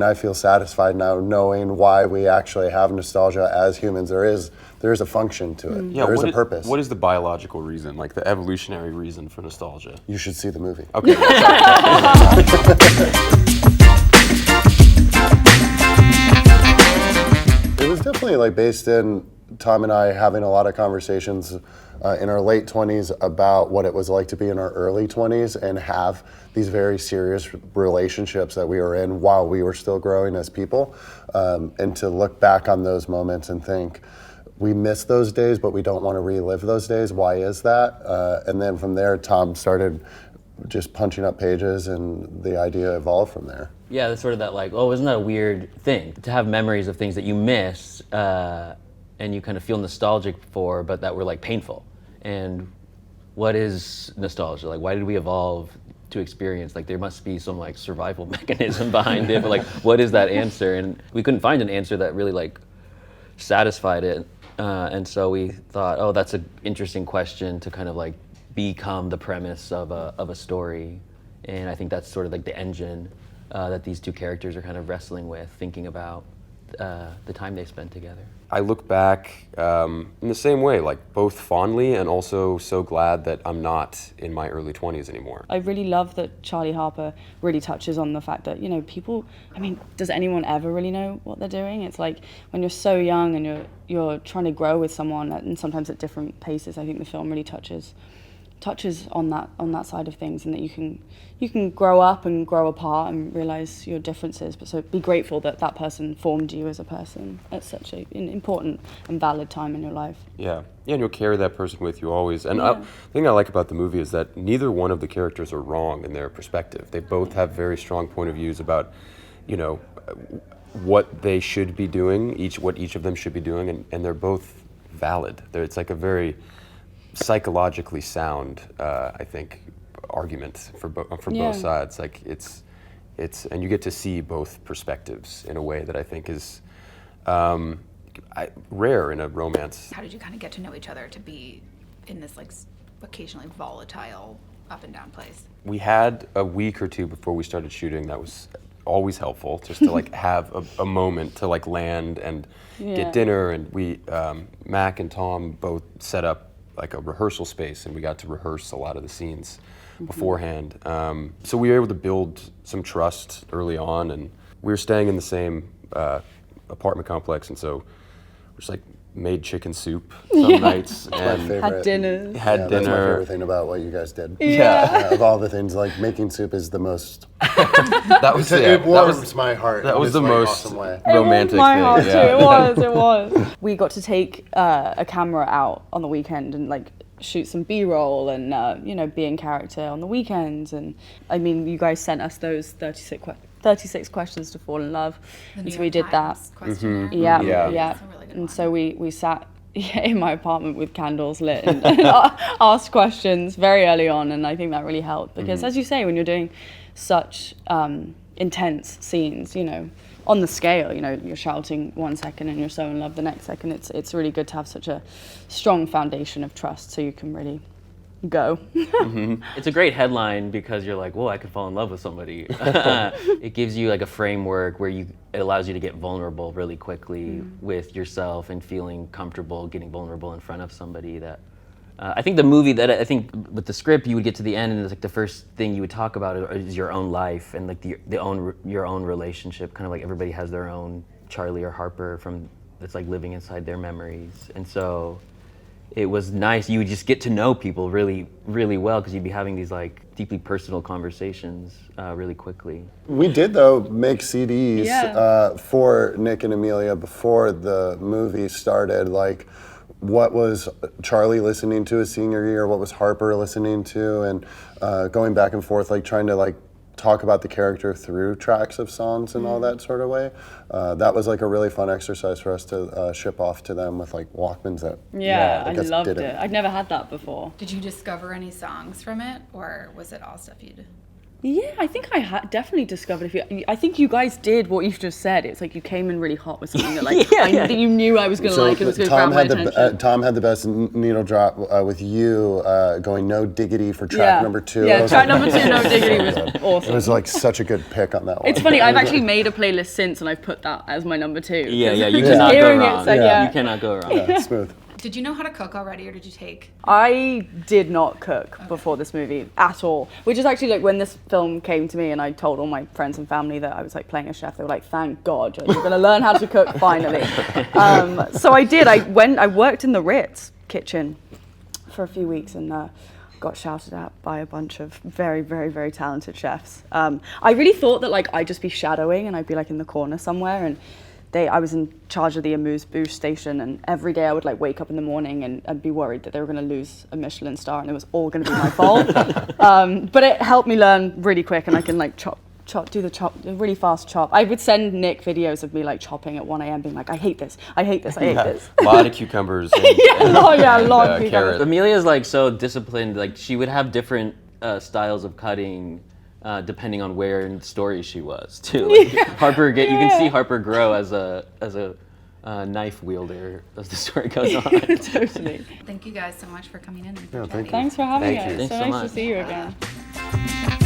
I feel satisfied now knowing why we actually have nostalgia as humans. There is a function to it. Yeah, there is a purpose. What is the biological reason, like the evolutionary reason for nostalgia? You should see the movie. Okay. It was definitely like based in Tom and I having a lot of conversations in our late 20s about what it was like to be in our early 20s and have these very serious relationships that we were in while we were still growing as people, and to look back on those moments and think, we miss those days, but we don't want to relive those days. Why is that? And then from there, Tom started just punching up pages, and the idea evolved from there. Yeah, that's sort of that like, oh, isn't that a weird thing? To have memories of things that you miss and you kind of feel nostalgic for, but that were like painful. And what is nostalgia? Like, why did we evolve to experience? Like, there must be some like survival mechanism behind it, but like, what is that answer? And we couldn't find an answer that really like satisfied it. And so we thought, oh, that's an interesting question to kind of like become the premise of a story. And I think that's sort of like the engine that these two characters are kind of wrestling with, thinking about the time they spent together. I look back in the same way, like both fondly and also so glad that I'm not in my early 20s anymore. I really love that Charlie Harper really touches on the fact that, you know, people, I mean, does anyone ever really know what they're doing? It's like when you're so young and you're trying to grow with someone, and sometimes at different paces. I think the film really touches on that side of things, and that you can grow up and grow apart and realize your differences, but so be grateful that that person formed you as a person at such an important and valid time in your life. Yeah, and you'll carry that person with you always. And the thing I like about the movie is that neither one of the characters are wrong in their perspective. They both have very strong point of views about, you know, what they should be doing, what each of them should be doing, and they're both valid. It's like a very psychologically sound, I think, argument for both sides. Like it's, and you get to see both perspectives in a way that I think is rare in a romance. How did you kind of get to know each other to be in this like occasionally volatile up and down place? We had a week or two before we started shooting that was always helpful, just to like have a moment to like land and get dinner, and we Mac and Tom both set up like a rehearsal space, and we got to rehearse a lot of the scenes beforehand. So we were able to build some trust early on, and we were staying in the same apartment complex, and so we just like made chicken soup some nights and Had dinners. That's my favorite thing about what you guys did. Yeah. Of all the things, like making soup is the most. that was It warms my heart. That was the like most awesome way. romantic my thing. heart Yeah. too. It was. We got to take a camera out on the weekend and like shoot some B-roll and you know, be in character on the weekends. And I mean, you guys sent us those 36 questions to fall in love, and so we did that. Yeah. That's a really good And one. so we sat in my apartment with candles lit and asked questions very early on, and I think that really helped because, as you say, when you're doing such intense scenes, you know, on the scale, you know, you're shouting one second and you're so in love the next second. It's really good to have such a strong foundation of trust, so you can really go. It's a great headline because you're like, whoa, I could fall in love with somebody. It gives you like a framework where it allows you to get vulnerable really quickly with yourself and feeling comfortable getting vulnerable in front of somebody. That I think the movie that I think with the script you would get to the end and it's like the first thing you would talk about is your own life and like your own relationship. Kind of like everybody has their own Charlie or Harper that's like living inside their memories, and so it was nice. You would just get to know people really, really well because you'd be having these like deeply personal conversations really quickly. We did though make CDs for Nick and Emilia before the movie started. Like, what was Charlie listening to his senior year? What was Harper listening to? And going back and forth, like trying to like talk about the character through tracks of songs and all that sort of way. That was like a really fun exercise for us to ship off to them with like Walkmans that I loved it. I'd never had that before. Did you discover any songs from it, or was it all stuff you'd Yeah, I think I definitely discovered a few. I think you guys did what you've just said. It's like you came in really hot with something that like that you knew I was going to like. It was going to grab my attention. Tom had the best needle drop with you going no diggity for track number 2. Yeah, track number 2, no diggity was awesome. It was like such a good pick on that one. It's funny. I've actually made a playlist since, and I've put that as my number 2. Yeah, you cannot go wrong. You cannot go wrong. Yeah, smooth. Did you know how to cook already, or did you take? I did not cook before this movie at all, which is actually like when this film came to me and I told all my friends and family that I was like playing a chef, they were like, thank God, you're going to learn how to cook finally. So I did. I worked in the Ritz kitchen for a few weeks and got shouted at by a bunch of very, very, very talented chefs. I really thought that like I'd just be shadowing and I'd be like in the corner somewhere, and I was in charge of the amuse-bouche station, and every day I would like wake up in the morning and be worried that they were going to lose a Michelin star and it was all going to be my fault. But it helped me learn really quick, and I can like do the really fast chop. I would send Nick videos of me like chopping at 1 a.m. being like, I hate this. A lot of cucumbers. And, a lot of cucumbers. carrots. Amelia's like so disciplined. Like she would have different styles of cutting. Depending on where in the story she was too. Like Harper, you can see Harper grow as a knife wielder as the story goes on. Totally. Thank you guys so much for coming in. Yeah, thank you. Thanks for having us. Thanks So so nice much. to see you again.